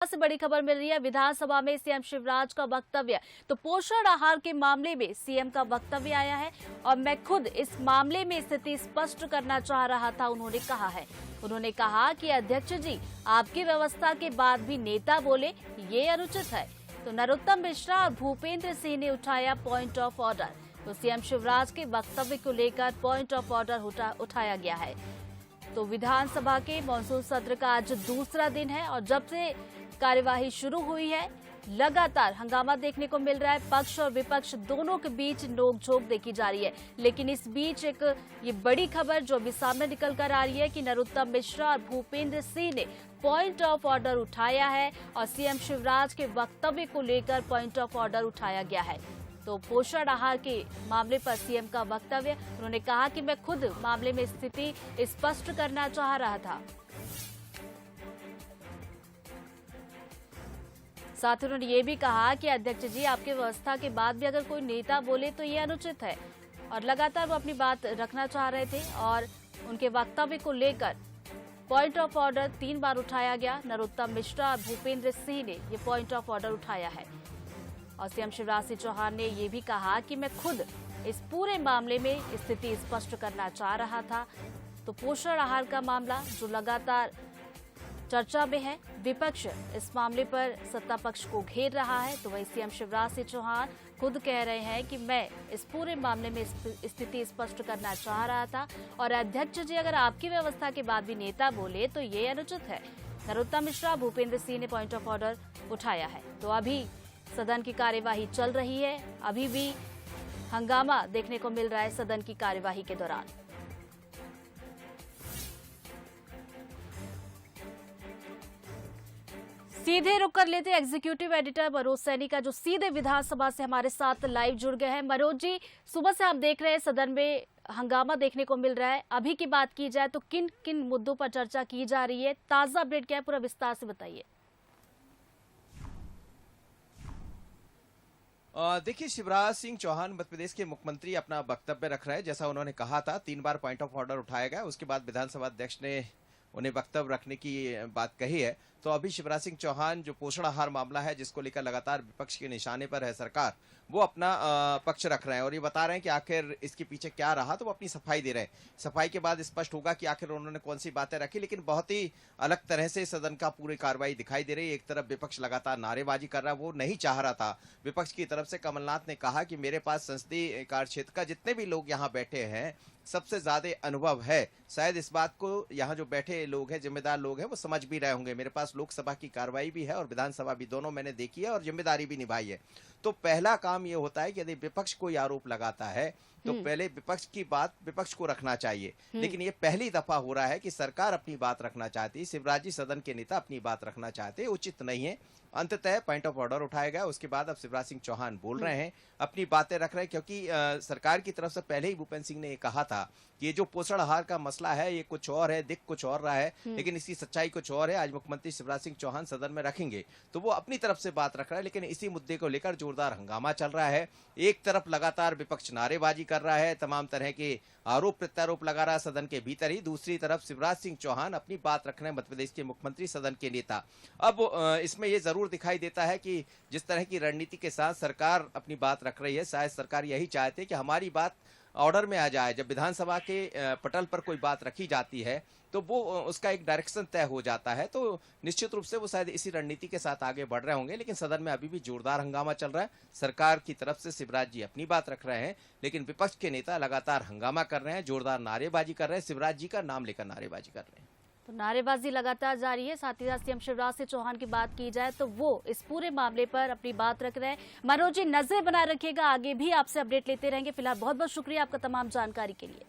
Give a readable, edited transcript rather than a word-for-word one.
से बड़ी खबर मिल रही है। विधानसभा में सीएम शिवराज का वक्तव्य, तो पोषण आहार के मामले में सीएम का वक्तव्य आया है और मैं खुद इस मामले में स्थिति स्पष्ट करना चाह रहा था, उन्होंने कहा है। उन्होंने कहा कि अध्यक्ष जी, आपकी व्यवस्था के बाद भी नेता बोले, ये अनुचित है। तो नरोत्तम मिश्रा और भूपेंद्र सिंह ने उठाया पॉइंट ऑफ ऑर्डर। तो सीएम शिवराज के वक्तव्य को लेकर पॉइंट ऑफ ऑर्डर उठाया गया है। तो विधानसभा के मॉनसून सत्र का आज दूसरा दिन है और जब से कार्यवाही शुरू हुई है, लगातार हंगामा देखने को मिल रहा है। पक्ष और विपक्ष दोनों के बीच नोकझोंक देखी जा रही है। लेकिन इस बीच एक ये बड़ी खबर जो अभी सामने निकल कर आ रही है कि नरोत्तम मिश्रा और भूपेंद्र सिंह ने पॉइंट ऑफ ऑर्डर उठाया है और सीएम शिवराज के वक्तव्य को लेकर पॉइंट ऑफ ऑर्डर उठाया गया है। तो पोषण आहार के मामले पर सीएम का वक्तव्य, उन्होंने कहा कि मैं खुद मामले में स्थिति स्पष्ट करना चाह रहा था। साथ ही उन्होंने ये भी कहा कि अध्यक्ष जी, आपकी व्यवस्था के बाद भी अगर कोई नेता बोले तो ये अनुचित है और लगातार वो अपनी बात रखना चाह रहे थे और उनके वक्तव्य को लेकर पॉइंट ऑफ ऑर्डर 3 बार उठाया गया। नरोत्तम मिश्रा और भूपेंद्र सिंह ने ये पॉइंट ऑफ ऑर्डर उठाया है और सीएम शिवराज सिंह चौहान ने ये भी कहा कि मैं खुद इस पूरे मामले में स्थिति स्पष्ट करना चाह रहा था। तो पोषण आहार का मामला जो लगातार चर्चा में है, विपक्ष इस मामले पर सत्ता पक्ष को घेर रहा है, तो वही सीएम शिवराज सिंह चौहान खुद कह रहे हैं कि मैं इस पूरे मामले में स्थिति स्पष्ट करना चाह रहा था और अध्यक्ष जी, अगर आपकी व्यवस्था के बाद भी नेता बोले तो ये अनुचित है। नरोत्तम मिश्रा, भूपेंद्र सिंह ने पॉइंट ऑफ ऑर्डर उठाया है। तो अभी सदन की कार्यवाही चल रही है, अभी भी हंगामा देखने को मिल रहा है सदन की कार्यवाही के दौरान। सीधे रुक कर लेते एग्जीक्यूटिव एडिटर मनोज सैनी का, जो सीधे विधानसभा से हमारे साथ लाइव जुड़ गए हैं। मनोज जी, सुबह से हम देख रहे हैं सदन में हंगामा देखने को मिल रहा है। अभी की बात की जाए तो किन किन मुद्दों पर चर्चा की जा रही है, ताजा अपडेट क्या है, पूरा विस्तार से बताइए। देखिए, शिवराज सिंह चौहान मध्य प्रदेश के मुख्यमंत्री अपना वक्तव्य रख रहे हैं। जैसा उन्होंने कहा था, 3 बार पॉइंट ऑफ ऑर्डर उठाया गया, उसके बाद विधानसभा अध्यक्ष ने उन्हें वक्तव्य रखने की बात कही है। तो अभी शिवराज सिंह चौहान, जो पोषण आहार मामला है जिसको लेकर लगातार विपक्ष के निशाने पर है सरकार, वो अपना पक्ष रख रहे हैं और ये बता रहे हैं कि आखिर इसके पीछे क्या रहा। तो वो अपनी सफाई दे रहे हैं। सफाई के बाद स्पष्ट होगा कि आखिर उन्होंने कौन सी बातें रखी। लेकिन बहुत ही अलग तरह से सदन का पूरी कार्रवाई दिखाई दे रही है। एक तरफ विपक्ष लगातार नारेबाजी कर रहा है, वो नहीं चाह रहा था। विपक्ष की तरफ से कमलनाथ ने कहा कि मेरे पास संसदीय कार्य क्षेत्र का जितने भी लोग यहाँ बैठे हैं, सबसे ज्यादा अनुभव है। शायद इस बात को यहाँ जो बैठे लोग हैं, जिम्मेदार लोग हैं, वो समझ भी रहे होंगे। मेरे पास लोकसभा की कार्रवाई भी है और विधानसभा भी, दोनों मैंने देखी है और जिम्मेदारी भी निभाई है। तो पहला काम ये होता है कि यदि विपक्ष कोई आरोप लगाता है तो पहले विपक्ष की बात विपक्ष को रखना चाहिए। लेकिन ये पहली दफा हो रहा है कि सरकार अपनी बात रखना चाहती है, शिवराज जी सदन के नेता अपनी बात रखना चाहते हैं, उचित नहीं है। अंततः पॉइंट ऑफ ऑर्डर उठाया गया, उसके बाद अब शिवराज सिंह चौहान बोल रहे हैं, अपनी बातें रख रहे हैं। क्योंकि सरकार की तरफ से पहले ही भूपेंद्र सिंह ने कहा था कि ये जो पोषण आहार का मसला है, ये कुछ और है, दिख कुछ और रहा है, लेकिन इसकी सच्चाई कुछ और है। आज मुख्यमंत्री शिवराज सिंह चौहान सदन में रखेंगे, तो वो अपनी तरफ से बात रख रहा है। लेकिन इसी मुद्दे को लेकर जोरदार हंगामा चल रहा है। एक तरफ लगातार विपक्ष नारेबाजी कर रहा है, तमाम तरह के आरोप प्रत्यारोप लगा रहा है सदन के भीतर ही। दूसरी तरफ शिवराज सिंह चौहान अपनी बात रख रहे हैं, मध्य प्रदेश के मुख्यमंत्री, सदन के नेता। अब इसमें ये जरूर दिखाई देता है कि जिस तरह की रणनीति के साथ सरकार अपनी बात रख रही है, शायद सरकार यही चाहती है कि हमारी बात ऑर्डर में आ जाए। जब विधानसभा के पटल पर कोई बात रखी जाती है तो वो उसका एक डायरेक्शन तय हो जाता है। तो निश्चित रूप से वो शायद इसी रणनीति के साथ आगे बढ़ रहे होंगे। लेकिन सदन में अभी भी जोरदार हंगामा चल रहा है। सरकार की तरफ से शिवराज जी अपनी बात रख रहे हैं, लेकिन विपक्ष के नेता लगातार हंगामा कर रहे हैं, जोरदार नारेबाजी कर रहे हैं, शिवराज जी का नाम लेकर नारेबाजी कर रहे हैं। तो नारेबाजी लगातार जारी है। साथ ही साथ सीएम शिवराज सिंह चौहान की बात की जाए तो वो इस पूरे मामले पर अपनी बात रख रहे हैं। मनोज जी, नजर बनाए रखिएगा, आगे भी आपसे अपडेट लेते रहेंगे। फिलहाल बहुत बहुत शुक्रिया आपका तमाम जानकारी के लिए।